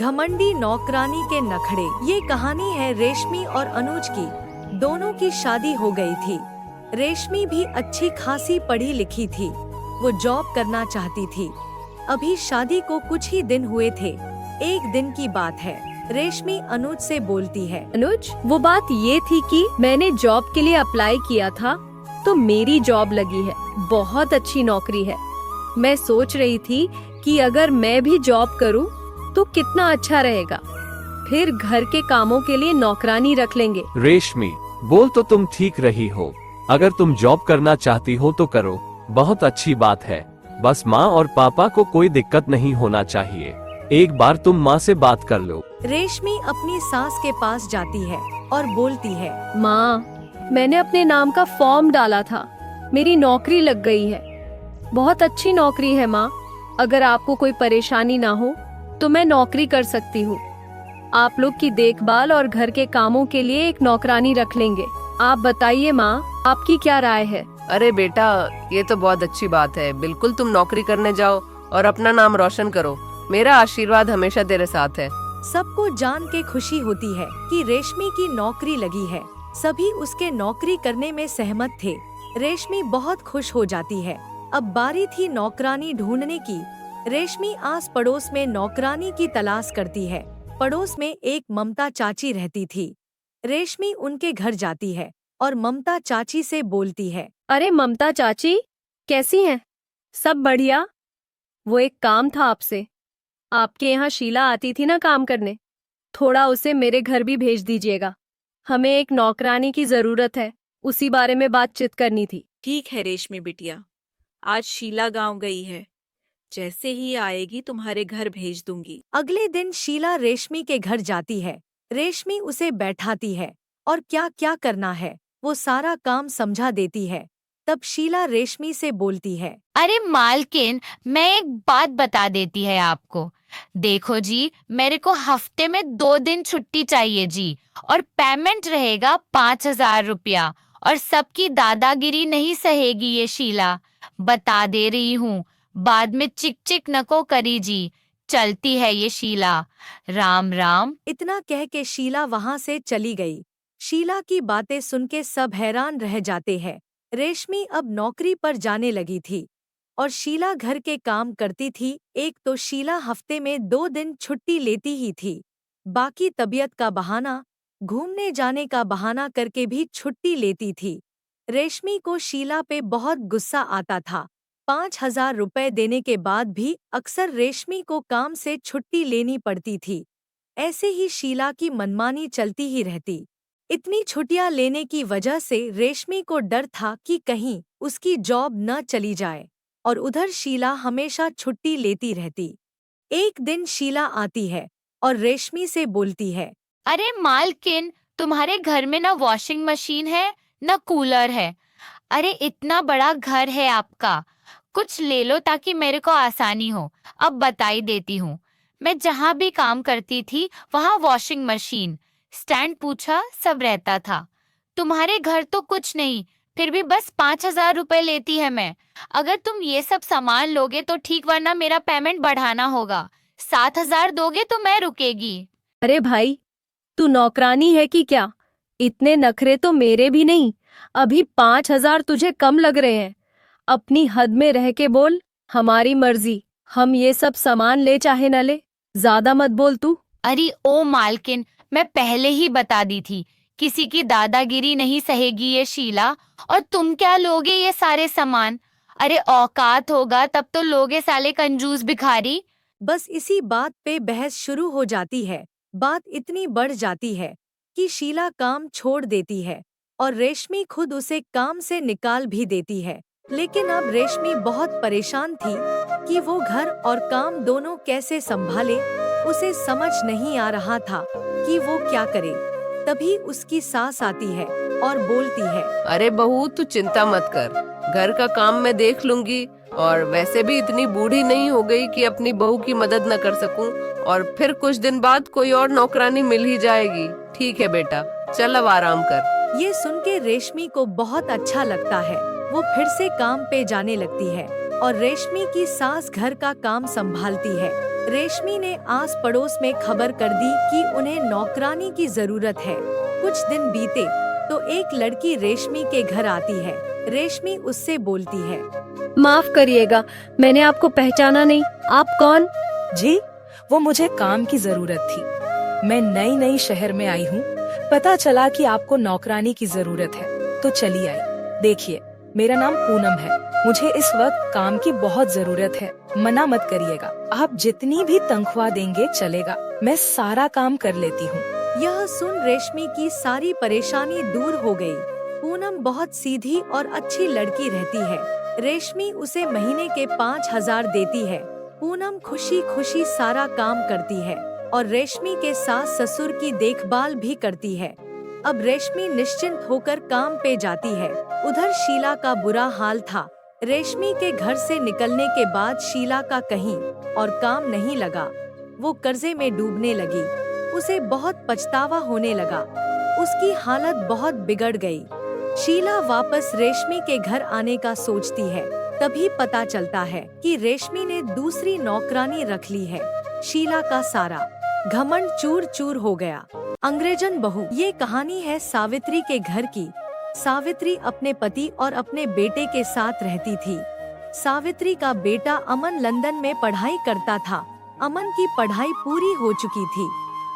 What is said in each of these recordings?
घमंडी नौकरानी के नखरे। ये कहानी है रेशमी और अनुज की। दोनों की शादी हो गई थी। रेशमी भी अच्छी खासी पढ़ी लिखी थी। वो जॉब करना चाहती थी। अभी शादी को कुछ ही दिन हुए थे। एक दिन की बात है। रेशमी अनुज से बोलती है, अनुज, वो बात ये थी कि मैंने जॉब के लिए अप्लाई किया था तो मेरी जॉब लगी है। बहुत अच्छी नौकरी है। मैं सोच रही थी कि अगर मैं भी जॉब करूं तो कितना अच्छा रहेगा। फिर घर के कामों के लिए नौकरानी रख लेंगे। रेशमी, बोल तो तुम ठीक रही हो। अगर तुम जॉब करना चाहती हो तो करो, बहुत अच्छी बात है। बस माँ और पापा को कोई दिक्कत नहीं होना चाहिए। एक बार तुम माँ से बात कर लो। रेशमी अपनी सास के पास जाती है और बोलती है, माँ, मैंने अपने नाम का फॉर्म डाला था। मेरी नौकरी लग गई है। बहुत अच्छी नौकरी है माँ। अगर आपको कोई परेशानी ना हो तो मैं नौकरी कर सकती हूँ। आप लोग की देखभाल और घर के कामों के लिए एक नौकरानी रख लेंगे। आप बताइए माँ, आपकी क्या राय है? अरे बेटा, ये तो बहुत अच्छी बात है। बिल्कुल तुम नौकरी करने जाओ और अपना नाम रोशन करो। मेरा आशीर्वाद हमेशा तेरे साथ है। सबको जान के खुशी होती है कि रेशमी की नौकरी लगी है। सभी उसके नौकरी करने में सहमत थे। रेशमी बहुत खुश हो जाती है। अब बारी थी नौकरानी ढूंढने की। रेशमी आस पड़ोस में नौकरानी की तलाश करती है। पड़ोस में एक ममता चाची रहती थी। रेशमी उनके घर जाती है और ममता चाची से बोलती है, अरे ममता चाची, कैसी हैं? सब बढ़िया? वो एक काम था आपसे। आपके यहाँ शीला आती थी ना काम करने, थोड़ा उसे मेरे घर भी भेज दीजिएगा। हमें एक नौकरानी की जरूरत है, उसी बारे में बातचीत करनी थी। ठीक है रेशमी बिटिया, आज शीला गांव गई है। जैसे ही आएगी तुम्हारे घर भेज दूंगी। अगले दिन शीला रेशमी के घर जाती है। रेशमी उसे बैठाती है और क्या क्या करना है वो सारा काम समझा देती है। तब शीला रेशमी से बोलती है, अरे मालकिन, मैं एक बात बता देती है आपको। देखो जी, मेरे को हफ्ते में 2 दिन छुट्टी चाहिए जी, और पेमेंट रहेगा 5,000 रुपया। और सबकी दादागिरी नहीं सहेगी ये शीला, बता दे रही हूँ। बाद में चिक चिक नको करी जी। चलती है ये शीला। राम राम। इतना कह के शीला वहाँ से चली गई। शीला की बातें सुन के सब हैरान रह जाते हैं। रेशमी अब नौकरी पर जाने लगी थी और शीला घर के काम करती थी। एक तो शीला हफ्ते में 2 दिन छुट्टी लेती ही थी। बाकी तबीयत का बहाना, घूमने जाने का बहाना करके भी छुट्टी लेती थी। रेशमी को शीला पे बहुत गुस्सा आता था। 5,000 रुपए देने के बाद भी अक्सर रेशमी को काम से छुट्टी लेनी पड़ती थी। ऐसे ही शीला की मनमानी चलती ही रहती। इतनी छुट्टियां लेने की वजह से रेशमी को डर था कि कहीं उसकी जॉब न चली जाए, और उधर शीला हमेशा छुट्टी लेती रहती। एक दिन शीला आती है और रेशमी से बोलती है, अरे मालकिन, तुम्हारे घर में ना वॉशिंग मशीन है ना कूलर है। अरे इतना बड़ा घर है आपका, कुछ ले लो ताकि मेरे को आसानी हो। अब बताई देती हूँ। मैं जहाँ भी काम करती थी वहाँ वॉशिंग मशीन, स्टैंड पूछा सब रहता था। तुम्हारे घर तो कुछ नहीं, फिर भी बस 5,000 रुपए लेती है मैं। अगर तुम ये सब सामान लोगे तो ठीक, वरना मेरा पेमेंट बढ़ाना होगा। 7,000 दोगे तो मैं रुकेगी। अरे भाई, तू नौकरानी है कि क्या? इतने नखरे तो मेरे भी नहीं। अभी 5,000 तुझे कम लग रहे हैं। अपनी हद में रह के बोल। हमारी मर्जी, हम ये सब सामान ले चाहे न ले। ज्यादा मत बोल तू। अरे ओ मालकिन, मैं पहले ही बता दी थी, किसी की दादागिरी नहीं सहेगी ये शीला। और तुम क्या लोगे ये सारे सामान? अरे औकात होगा तब तो लोगे साले कंजूस भिखारी। बस इसी बात पे बहस शुरू हो जाती है। बात इतनी बढ़ जाती है कि शीला काम छोड़ देती है और रेशमी खुद उसे काम से निकाल भी देती है। लेकिन अब रेशमी बहुत परेशान थी कि वो घर और काम दोनों कैसे संभाले। उसे समझ नहीं आ रहा था कि वो क्या करे। तभी उसकी सास आती है और बोलती है, अरे बहू, तू चिंता मत कर, घर का काम मैं देख लूंगी। और वैसे भी इतनी बूढ़ी नहीं हो गई कि अपनी बहू की मदद न कर सकूं। और फिर कुछ दिन बाद कोई और नौकरानी मिल ही जाएगी। ठीक है बेटा, चल अब आराम कर। ये सुन के रेशमी को बहुत अच्छा लगता है। वो फिर से काम पे जाने लगती है और रेशमी की सास घर का काम संभालती है। रेशमी ने आस पड़ोस में खबर कर दी कि उन्हें नौकरानी की जरूरत है। कुछ दिन बीते तो एक लड़की रेशमी के घर आती है। रेशमी उससे बोलती है, माफ करिएगा, मैंने आपको पहचाना नहीं, आप कौन? जी, वो मुझे काम की जरूरत थी। मैं नई नई शहर में आई हूँ। पता चला कि आपको नौकरानी की जरूरत है, तो चली आई। देखिए, मेरा नाम पूनम है। मुझे इस वक्त काम की बहुत जरूरत है। मना मत करिएगा। आप जितनी भी तनख्वाह देंगे चलेगा। मैं सारा काम कर लेती हूँ। यह सुन रेशमी की सारी परेशानी दूर हो गई। पूनम बहुत सीधी और अच्छी लड़की रहती है। रेशमी उसे महीने के 5,000 देती है। पूनम खुशी खुशी सारा काम करती है और रेशमी के सास ससुर की देखभाल भी करती है। अब रेशमी निश्चिंत होकर काम पे जाती है। उधर शीला का बुरा हाल था। रेशमी के घर से निकलने के बाद शीला का कहीं और काम नहीं लगा। वो कर्जे में डूबने लगी। उसे बहुत पछतावा होने लगा। उसकी हालत बहुत बिगड़ गई। शीला वापस रेशमी के घर आने का सोचती है। तभी पता चलता है कि रेशमी ने दूसरी नौकरानी रख ली है। शीला का सारा घमंड चूर चूर हो गया। अंग्रेजन बहू। ये कहानी है सावित्री के घर की। सावित्री अपने पति और अपने बेटे के साथ रहती थी। सावित्री का बेटा अमन लंदन में पढ़ाई करता था। अमन की पढ़ाई पूरी हो चुकी थी।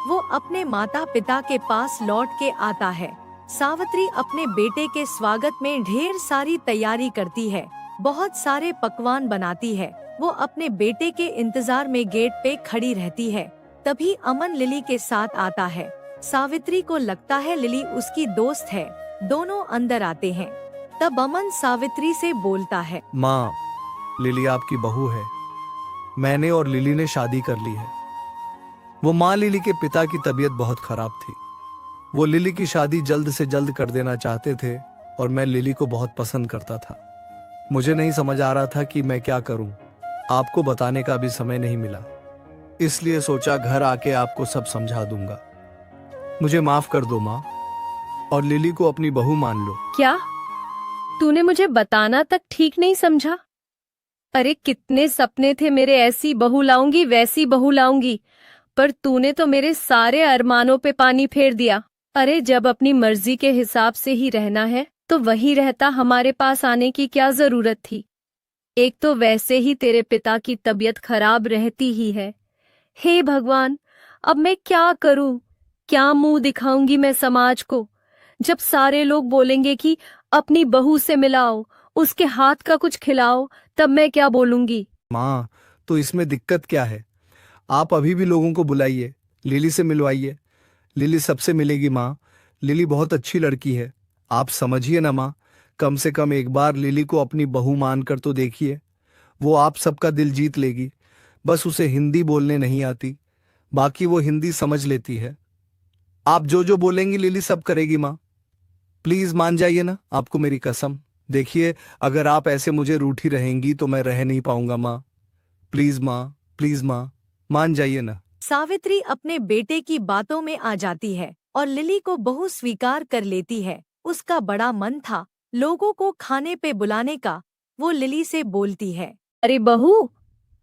वो अपने माता पिता के पास लौट के आता है। सावित्री अपने बेटे के स्वागत में ढेर सारी तैयारी करती है। बहुत सारे पकवान बनाती है। वो अपने बेटे के इंतजार में गेट पे खड़ी रहती है। तभी अमन लिली के साथ आता है। सावित्री को लगता है लिली उसकी दोस्त है। दोनों अंदर आते हैं। तब अमन सावित्री से बोलता है, माँ, लिली आपकी बहू है। मैंने और लिली ने शादी कर ली है। वो माँ, लिली के पिता की तबीयत बहुत खराब थी। वो लिली की शादी जल्द से जल्द कर देना चाहते थे और मैं लिली को बहुत पसंद करता था। मुझे नहीं समझ आ रहा था कि मैं क्या करूं। आपको बताने का भी समय नहीं मिला, इसलिए सोचा घर आके आपको सब समझा दूंगा। मुझे माफ कर दो माँ, और लिली को अपनी बहू मान लो। क्या तूने मुझे बताना तक ठीक नहीं समझा? अरे कितने सपने थे मेरे, ऐसी बहू लाऊंगी वैसी बहू लाऊंगी, पर तूने तो मेरे सारे अरमानों पे पानी फेर दिया। अरे जब अपनी मर्जी के हिसाब से ही रहना है तो वही रहता, हमारे पास आने की क्या जरूरत थी? एक तो वैसे ही तेरे पिता की तबीयत खराब रहती ही है। हे भगवान, अब मैं क्या करूं? क्या मुंह दिखाऊंगी मैं समाज को? जब सारे लोग बोलेंगे कि अपनी बहू से मिलाओ, उसके हाथ का कुछ खिलाओ, तब मैं क्या बोलूंगी? माँ, तो इसमें दिक्कत क्या है? आप अभी भी लोगों को बुलाइए, लिली से मिलवाइए। लिली सबसे मिलेगी माँ। लिली बहुत अच्छी लड़की है। आप समझिए ना माँ, कम से कम एक बार लिली को अपनी बहू मानकर तो देखिए। वो आप सबका दिल जीत लेगी। बस उसे हिंदी बोलने नहीं आती, बाकी वो हिंदी समझ लेती है। आप जो जो बोलेंगी लिली सब करेगी माँ। प्लीज मान जाइए ना, आपको मेरी कसम। देखिए, अगर आप ऐसे मुझे रूठी रहेंगी तो मैं रह नहीं पाऊंगा माँ। प्लीज माँ, मान जाइए ना। सावित्री अपने बेटे की बातों में आ जाती है और लिली को बहू स्वीकार कर लेती है। उसका बड़ा मन था लोगों को खाने पे बुलाने का। वो लिली से बोलती है, अरे बहू,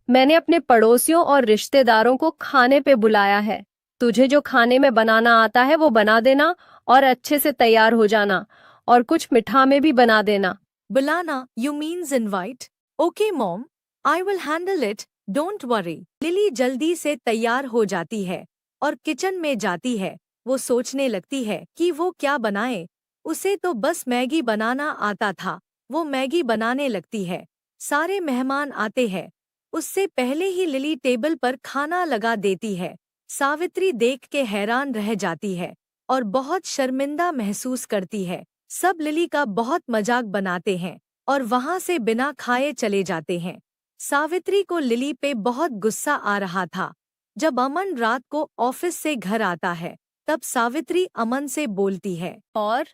मैंने अपने पड़ोसियों और रिश्तेदारों को खाने पे बुलाया है। तुझे जो खाने में बनाना आता है वो बना देना और अच्छे से तैयार हो जाना, और कुछ मिठा में भी बना देना। बुलाना, you means invite? Okay mom, I will handle it, don't worry. Lily जल्दी से तैयार हो जाती है और किचन में जाती है। वो सोचने लगती है कि वो क्या बनाए। उसे तो बस मैगी बनाना आता था। वो मैगी बनाने लगती है। सारे मेहमान आते हैं। उससे पहले ही लिली टेबल पर खाना लगा देती है। सावित्री देख के हैरान रह जाती है और बहुत शर्मिंदा महसूस करती है। सब लिली का बहुत मजाक बनाते हैं और वहां से बिना खाए चले जाते हैं। सावित्री को लिली पे बहुत गुस्सा आ रहा था। जब अमन रात को ऑफिस से घर आता है, तब सावित्री अमन से बोलती है, और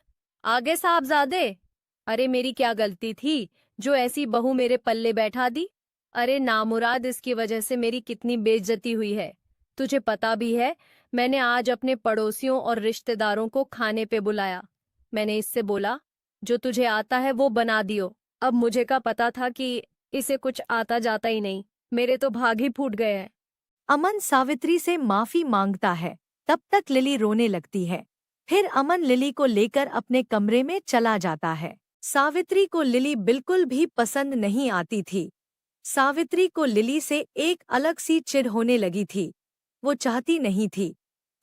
आगे साहबजादे, अरे मेरी क्या गलती थी जो ऐसी बहू मेरे पल्ले बैठा दी? अरे नामुराद, इसकी वजह से मेरी कितनी बेइज्जती हुई है। तुझे पता भी है, मैंने आज अपने पड़ोसियों और रिश्तेदारों को खाने पे बुलाया। मैंने इससे बोला, जो तुझे आता है वो बना दियो। अब मुझे का पता था कि इसे कुछ आता जाता ही नहीं। मेरे तो भाग ही फूट गए हैं। अमन सावित्री से माफी मांगता है। तब तक लिली रोने लगती है। फिर अमन लिली को लेकर अपने कमरे में चला जाता है। सावित्री को लिली बिल्कुल भी पसंद नहीं आती थी। सावित्री को लिली से एक अलग सी चिढ़ होने लगी थी। वो चाहती नहीं थी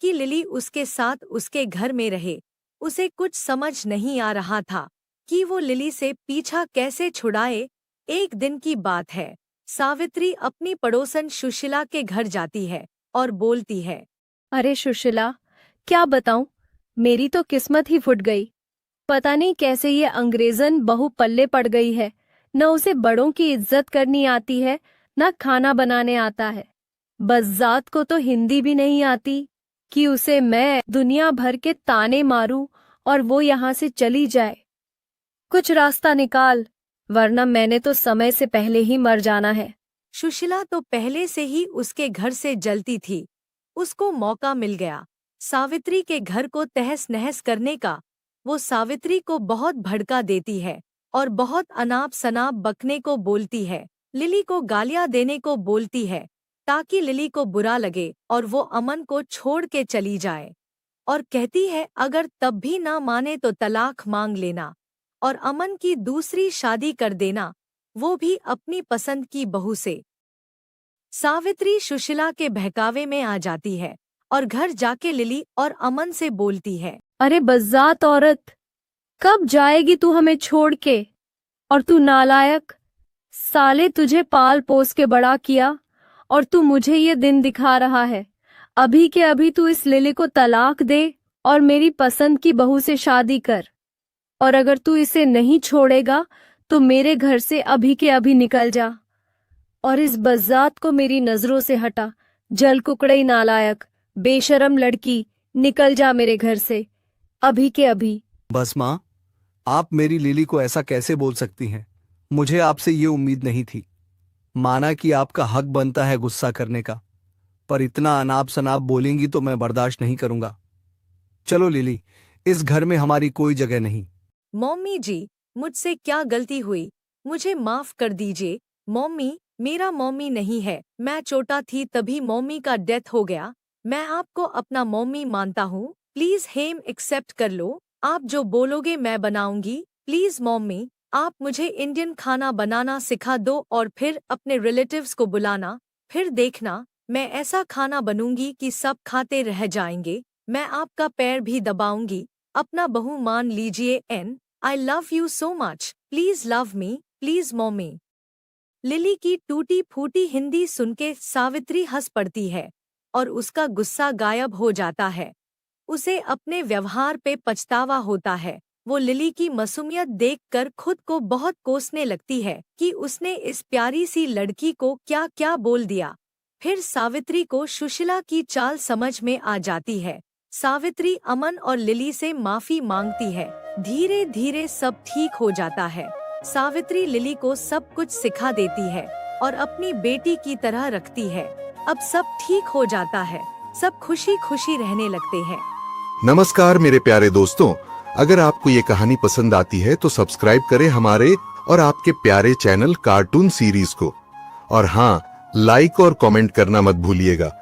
कि लिली उसके साथ उसके घर में रहे। उसे कुछ समझ नहीं आ रहा था कि वो लिली से पीछा कैसे छुड़ाए। एक दिन की बात है, सावित्री अपनी पड़ोसन सुशीला के घर जाती है और बोलती है, अरे सुशीला, क्या बताऊं, मेरी तो किस्मत ही फुट गई। पता नहीं कैसे ये अंग्रेजन बहू पल्ले पड़ गई है। न उसे बड़ों की इज्जत करनी आती है, न खाना बनाने आता है। बज़्ज़ात को तो हिंदी भी नहीं आती कि उसे मैं दुनिया भर के ताने मारूं और वो यहाँ से चली जाए। कुछ रास्ता निकाल, वरना मैंने तो समय से पहले ही मर जाना है। सुशीला तो पहले से ही उसके घर से जलती थी। उसको मौका मिल गया सावित्री के घर को तहस नहस करने का। वो सावित्री को बहुत भड़का देती है और बहुत अनाप शनाप बकने को बोलती है। लिली को गालियां देने को बोलती है ताकि लिली को बुरा लगे और वो अमन को छोड़ के चली जाए। और कहती है अगर तब भी ना माने तो तलाक मांग लेना और अमन की दूसरी शादी कर देना, वो भी अपनी पसंद की बहू से। सावित्री सुशीला के बहकावे में आ जाती है और घर जाके लिली और अमन से बोलती है, अरे बज़्ज़ात औरत, कब जाएगी तू हमें छोड़ के? और तू नालायक, साले तुझे पाल पोस के बड़ा किया और तू मुझे ये दिन दिखा रहा है। अभी के अभी तू इस लिली को तलाक दे और मेरी पसंद की बहू से शादी कर। और अगर तू इसे नहीं छोड़ेगा तो मेरे घर से अभी के अभी निकल जा और इस बज़्ज़ात को मेरी नजरों से हटा। जल कुकड़ई नालायक, बेशरम लड़की, निकल जा मेरे घर से अभी के अभी। बस माँ, आप मेरी लिली को ऐसा कैसे बोल सकती हैं? मुझे आपसे ये उम्मीद नहीं थी। माना कि आपका हक बनता है गुस्सा करने का, पर इतना अनाप शनाप बोलेंगी तो मैं बर्दाश्त नहीं करूंगा। चलो लिली, इस घर में हमारी कोई जगह नहीं। मम्मी जी, मुझसे क्या गलती हुई? मुझे माफ कर दीजिए। मम्मी मेरा मम्मी नहीं है। मैं छोटा थी तभी मम्मी का डेथ हो गया। मैं आपको अपना मम्मी मानता हूँ। प्लीज हेम एक्सेप्ट कर लो। आप जो बोलोगे मैं बनाऊंगी। प्लीज मम्मी, आप मुझे इंडियन खाना बनाना सिखा दो और फिर अपने रिलेटिव्स को बुलाना। फिर देखना मैं ऐसा खाना बनूंगी कि सब खाते रह जाएंगे। मैं आपका पैर भी दबाऊंगी। अपना बहू मान लीजिए। And I love you so much. Please love me, please mummy. Lily की टूटी फूटी हिंदी सुनके सावित्री हंस पड़ती है और उसका गुस्सा गायब हो जाता है। उसे अपने व्यवहार पे पछतावा होता है। वो लिली की मासूमियत देखकर खुद को बहुत कोसने लगती है कि उसने इस प्यारी सी लड़की को क्या क्या बोल दिया। फिर सावित्री को सुशीला की चाल समझ में आ जाती है। सावित्री अमन और लिली से माफी मांगती है। धीरे धीरे सब ठीक हो जाता है। सावित्री लिली को सब कुछ सिखा देती है और अपनी बेटी की तरह रखती है। अब सब ठीक हो जाता है। सब खुशी खुशी रहने लगते हैं। नमस्कार मेरे प्यारे दोस्तों, अगर आपको ये कहानी पसंद आती है तो सब्सक्राइब करें हमारे और आपके प्यारे चैनल कार्टून सीरीज को। और हाँ, लाइक और कमेंट करना मत भूलिएगा।